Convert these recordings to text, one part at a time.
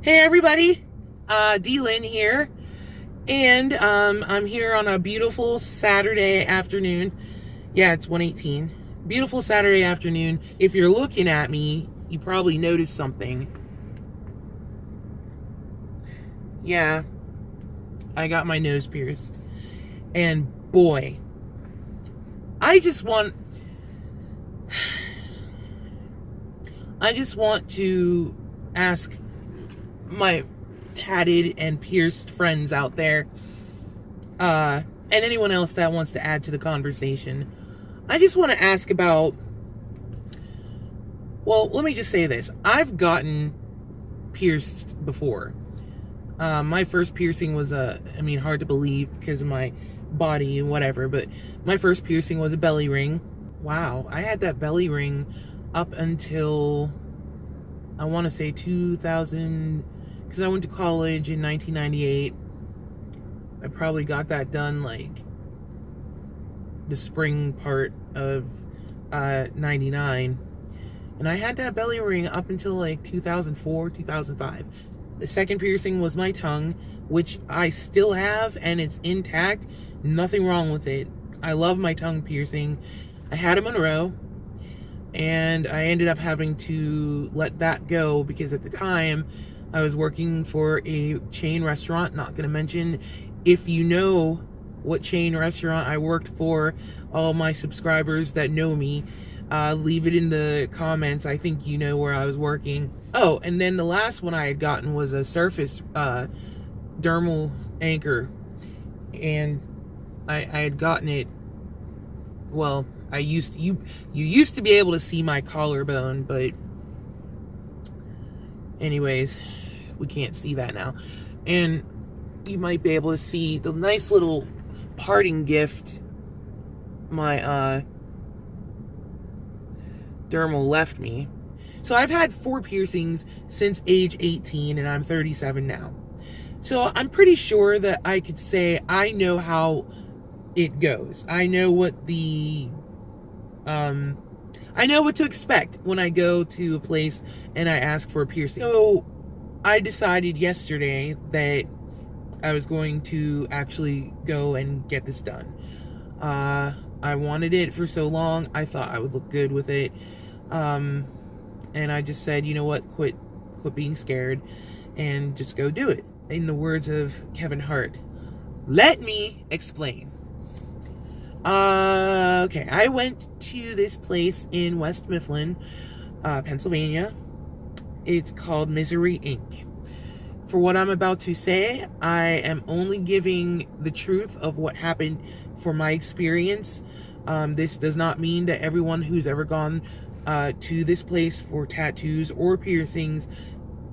Hey everybody, D-Lynn here, and I'm here on a beautiful Saturday afternoon. Yeah, it's 1:18. Beautiful Saturday afternoon. If you're looking at me, you probably noticed something. Yeah, I got my nose pierced. And boy, I just want to ask my tatted and pierced friends out there, and anyone else that wants to add to the conversation. I just want to ask about, well, let me just say this. I've gotten pierced before. My first piercing was hard to believe because of my body and whatever, but my first piercing was a belly ring. Wow, I had that belly ring up until, I want to say 2000, because I went to college in 1998. I probably got that done like the spring part of 99. And I had that belly ring up until like 2004, 2005. The second piercing was my tongue, which I still have, and it's intact. Nothing wrong with it. I love my tongue piercing. I had a Monroe, and I ended up having to let that go because at the time I was working for a chain restaurant. Not going to mention. If you know what chain restaurant I worked for, all my subscribers that know me, leave it in the comments. I think you know where I was working. Oh, and then the last one I had gotten was a surface dermal anchor. And I had gotten it, well, you used to be able to see my collarbone, but anyways, we can't see that now. And you might be able to see the nice little parting gift my dermal left me. So I've had 4 piercings since age 18, and I'm 37 now. So I'm pretty sure that I could say I know how it goes. I know what I know what to expect when I go to a place and I ask for a piercing. So I decided yesterday that I was going to actually go and get this done. I wanted it for so long. I thought I would look good with it. And I just said, you know what, quit being scared and just go do it. In the words of Kevin Hart, let me explain. Okay, I went to this place in West Mifflin, Pennsylvania. It's called Misery Inc. For what I'm about to say, I am only giving the truth of what happened for my experience. This does not mean that everyone who's ever gone to this place for tattoos or piercings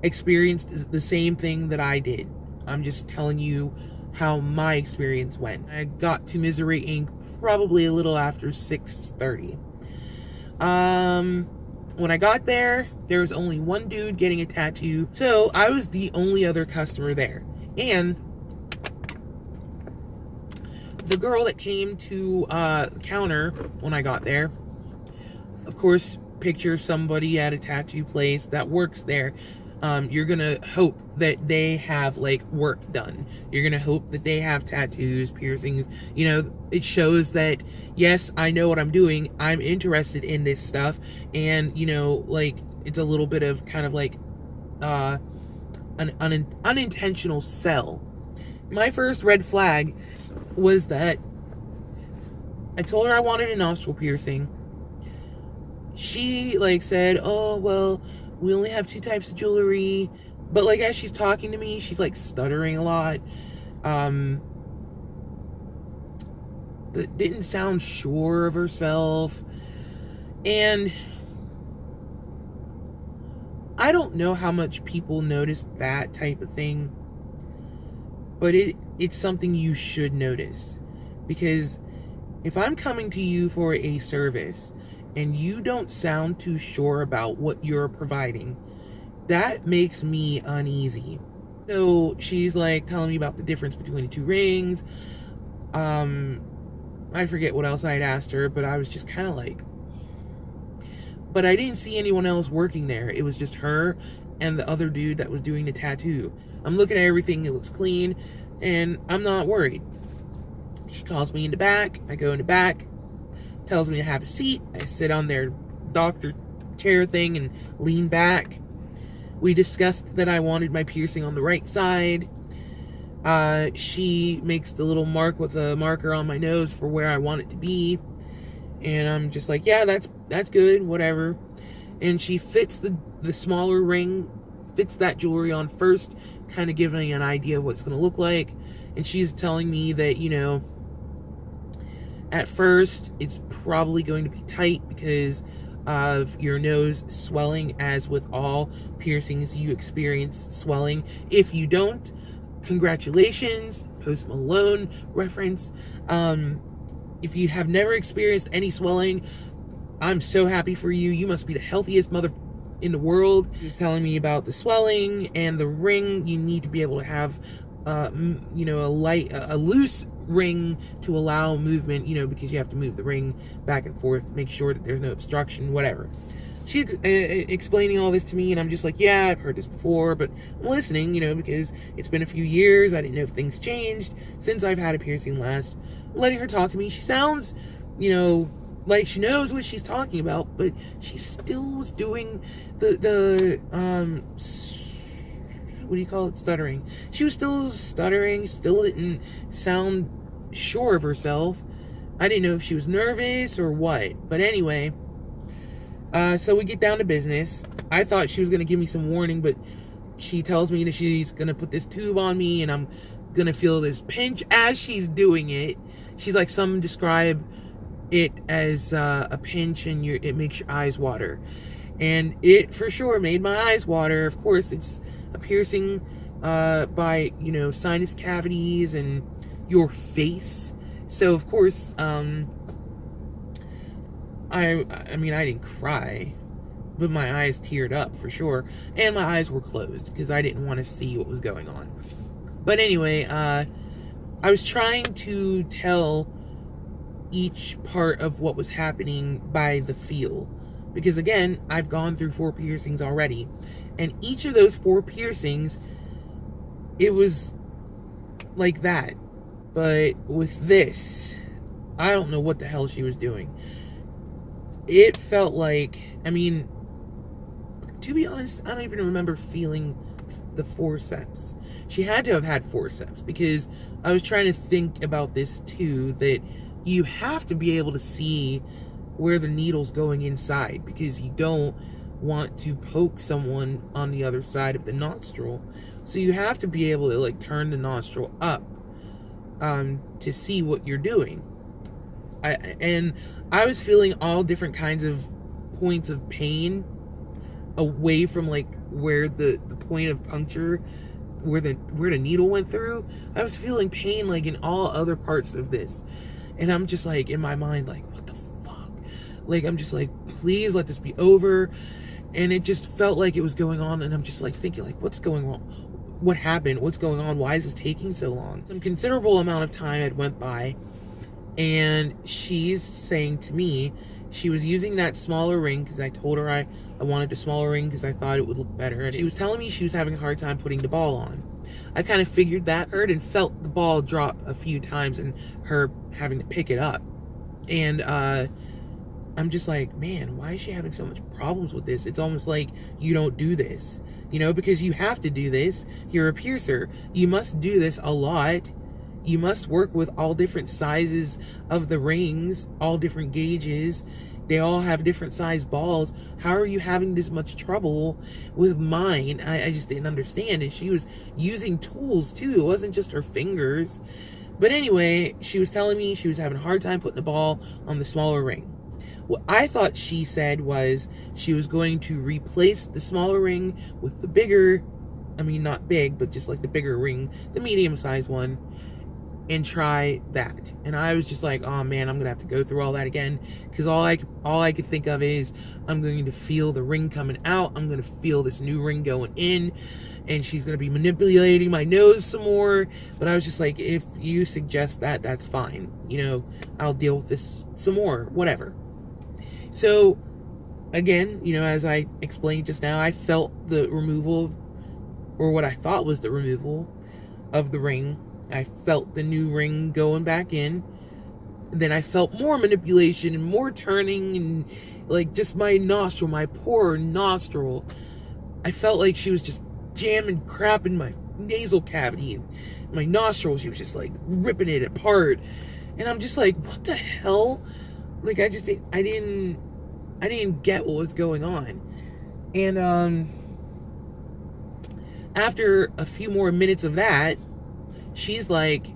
experienced the same thing that I did. I'm just telling you how my experience went. I got to Misery Inc. probably a little after 6:30. When I got there was only one dude getting a tattoo, so I was the only other customer there. And the girl that came to the counter when I got there, of course, picture somebody at a tattoo place that works there. You're gonna hope that they have like work done. You're gonna hope that they have tattoos, piercings. You know, it shows that, yes, I know what I'm doing. I'm interested in this stuff. And, you know, like, it's a little bit of kind of like an unintentional sell. My first red flag was that I told her I wanted a nostril piercing. She like said, oh, well, we only have 2 types of jewelry. But like, as she's talking to me, she's like stuttering a lot. Didn't sound sure of herself. And I don't know how much people notice that type of thing, but it's something you should notice. Because if I'm coming to you for a service and you don't sound too sure about what you're providing, that makes me uneasy. So she's like telling me about the difference between the 2 rings. I forget what else I'd asked her, but I was just kind of like, but I didn't see anyone else working there. It was just her and the other dude that was doing the tattoo. I'm looking at everything, it looks clean, and I'm not worried. She calls me in the back, I go in the back, tells me to have a seat. I sit on their doctor chair thing and lean back. We discussed that I wanted my piercing on the right side. She makes the little mark with a marker on my nose for where I want it to be. And I'm just like, yeah, that's good, whatever. And she fits the smaller ring, fits that jewelry on first, kind of giving me an idea of what it's going to look like. And she's telling me that, you know, at first it's probably going to be tight because of your nose swelling. As with all piercings, you experience swelling. If you don't, congratulations, Post Malone reference. If you have never experienced any swelling, I'm so happy for you. You must be the healthiest mother in the world. He's telling me about the swelling and the ring. You need to be able to have, you know, a loose ring to allow movement, you know, because you have to move the ring back and forth, make sure that there's no obstruction, whatever. She's explaining all this to me, and I'm just like, yeah, I've heard this before, but I'm listening, you know, because it's been a few years. I didn't know if things changed since I've had a piercing last. I'm letting her talk to me. She sounds, you know, like she knows what she's talking about, but she still was doing the what do you call it, stuttering. She was still stuttering, still didn't sound sure of herself. I didn't know if she was nervous or what, but anyway, so we get down to business. I thought she was going to give me some warning, but she tells me that she's going to put this tube on me, and I'm going to feel this pinch as she's doing it. She's like, some describe it as a pinch, and it makes your eyes water. And it for sure made my eyes water. Of course, it's a piercing by, you know, sinus cavities and your face. So, of course, I mean, I didn't cry, but my eyes teared up for sure. And my eyes were closed because I didn't want to see what was going on. But anyway, I was trying to tell each part of what was happening by the feel. Because again, I've gone through 4 piercings already. And each of those 4 piercings, it was like that. But with this, I don't know what the hell she was doing. It felt like, I mean, to be honest, I don't even remember feeling the forceps. She had to have had forceps, because I was trying to think about this too, that you have to be able to see where the needle's going inside, because you don't want to poke someone on the other side of the nostril. So you have to be able to like turn the nostril up to see what you're doing. I was feeling all different kinds of points of pain away from like where the point of puncture, where the needle went through. I was feeling pain like in all other parts of this. And I'm just like, in my mind, like, what the fuck? Like, I'm just like, please let this be over. And it just felt like it was going on. And I'm just like thinking, like, what's going on? What happened? What's going on? Why is this taking so long? Some considerable amount of time had went by. And she's saying to me, she was using that smaller ring, because I told her I wanted a smaller ring because I thought it would look better. And she was telling me she was having a hard time putting the ball on. I kind of figured that, heard and felt the ball drop a few times and her having to pick it up. And I'm just like, man, why is she having so much problems with this? It's almost like you don't do this, you know, because you have to do this. You're a piercer. You must do this a lot. You must work with all different sizes of the rings, all different gauges. They all have different size balls. How are you having this much trouble with mine? I just didn't understand. And she was using tools too. It wasn't just her fingers. But anyway, she was telling me she was having a hard time putting the ball on the smaller ring. What I thought she said was she was going to replace the smaller ring with the bigger, I mean, not big, but just like the bigger ring, the medium-sized one, and try that. And I was just like, oh man, I'm gonna have to go through all that again, because all I could think of is I'm going to feel the ring coming out, I'm gonna feel this new ring going in, and she's gonna be manipulating my nose some more. But I was just like, if you suggest that, that's fine, you know, I'll deal with this some more, whatever. So again, you know, as I explained just now, I felt the removal, or what I thought was the removal of the ring. I felt the new ring going back in. Then I felt more manipulation and more turning, and like just my nostril, my poor nostril. I felt like she was just jamming crap in my nasal cavity and my nostril. She was just like ripping it apart. And I'm just like, what the hell? Like, I didn't get what was going on. And after a few more minutes of that, she's like,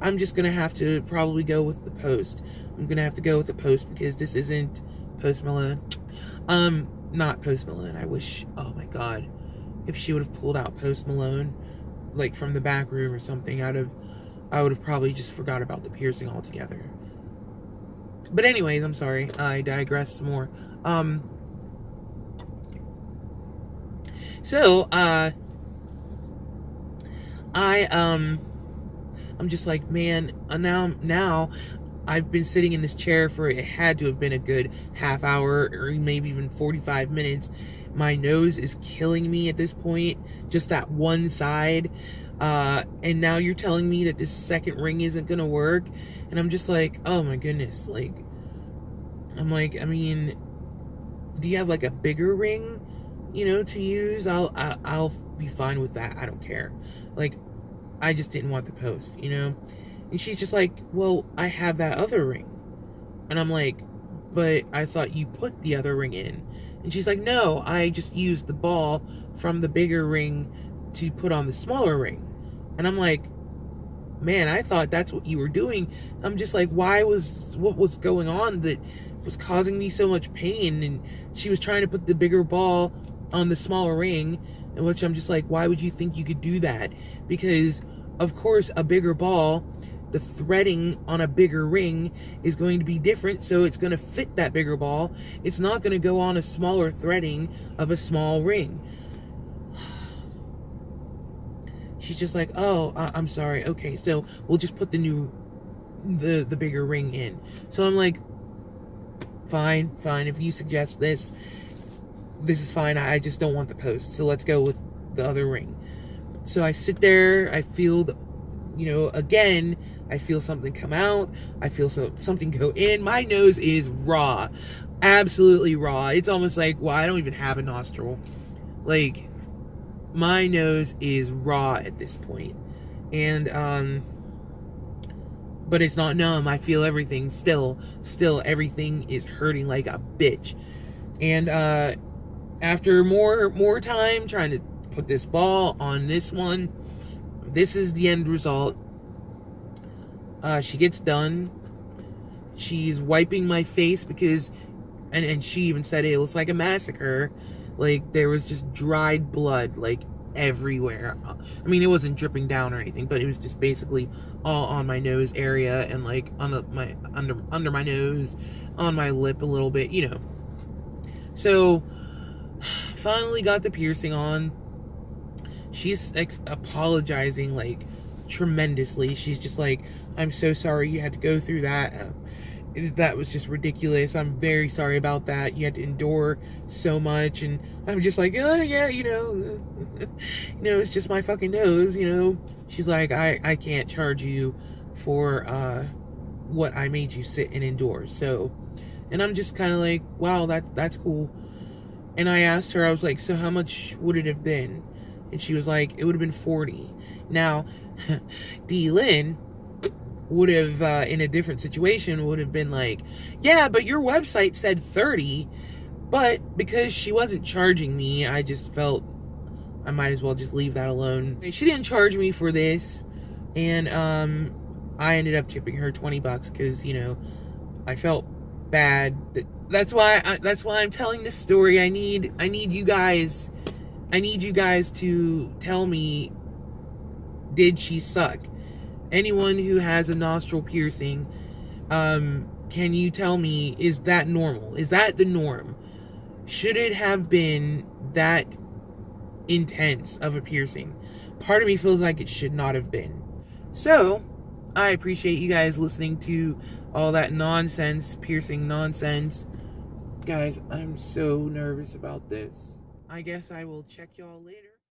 I'm just gonna have to probably go with the Post. I'm gonna have to go with the Post because this isn't Post Malone. Not Post Malone. I wish, oh my God, if she would have pulled out Post Malone, like from the back room or something, I would have probably just forgot about the piercing altogether. But anyways, I'm sorry, I digress some more. I'm just like, man, now I've been sitting in this chair for, it had to have been a good half hour or maybe even 45 minutes. My nose is killing me at this point, just that one side. And now you're telling me that this second ring isn't gonna work. And I'm just like, oh my goodness. Like, I'm like, I mean, do you have like a bigger ring, you know, to use? I'll be fine with that. I don't care. Like, I just didn't want the Post, you know? And she's just like, well, I have that other ring. And I'm like, but I thought you put the other ring in. And she's like, no, I just used the ball from the bigger ring to put on the smaller ring. And I'm like, man, I thought that's what you were doing. I'm just like, what was going on that was causing me so much pain? And she was trying to put the bigger ball on the smaller ring, in which I'm just like, why would you think you could do that? Because of course a bigger ball, the threading on a bigger ring is going to be different, so it's going to fit that bigger ball. It's not going to go on a smaller threading of a small ring. She's just like, oh, I'm sorry. Okay, so we'll just put the bigger ring in. So I'm like, fine. If you suggest this is fine. I just don't want the Post. So let's go with the other ring. So I sit there. I feel, again, I feel something come out. I feel something go in. My nose is raw. Absolutely raw. It's almost like, well, I don't even have a nostril. Like, my nose is raw at this point. And, but it's not numb. I feel everything still everything is hurting like a bitch. And, after more time trying to put this ball on this one, this is the end result. She gets done. She's wiping my face because, and she even said it looks like a massacre. Like, there was just dried blood, like, everywhere. I mean, it wasn't dripping down or anything, but it was just basically all on my nose area and, like, on my under my nose, on my lip a little bit, So, finally got the piercing on. She's apologizing, like, tremendously. She's just like, I'm so sorry you had to go through that. That was just ridiculous. I'm very sorry about that. You had to endure so much. And I'm just like, oh, yeah, it's just my fucking nose, She's like, I can't charge you for what I made you sit and endure. So, and I'm just kind of like, wow, that's cool. And I asked her, I was like, so how much would it have been? And she was like, it would have been $40. Now, D. Lynn would have, in a different situation, would have been like, yeah, but your website said $30. But because she wasn't charging me, I just felt I might as well just leave that alone. She didn't charge me for this. And I ended up tipping her $20 because, I felt bad. That's why I'm telling this story. I need you guys to tell me, did she suck? Anyone who has a nostril piercing, can you tell me, is that normal? Is that the norm? Should it have been that intense of a piercing? Part of me feels like it should not have been. So, I appreciate you guys listening to all that nonsense, piercing nonsense. Guys, I'm so nervous about this. I guess I will check y'all later.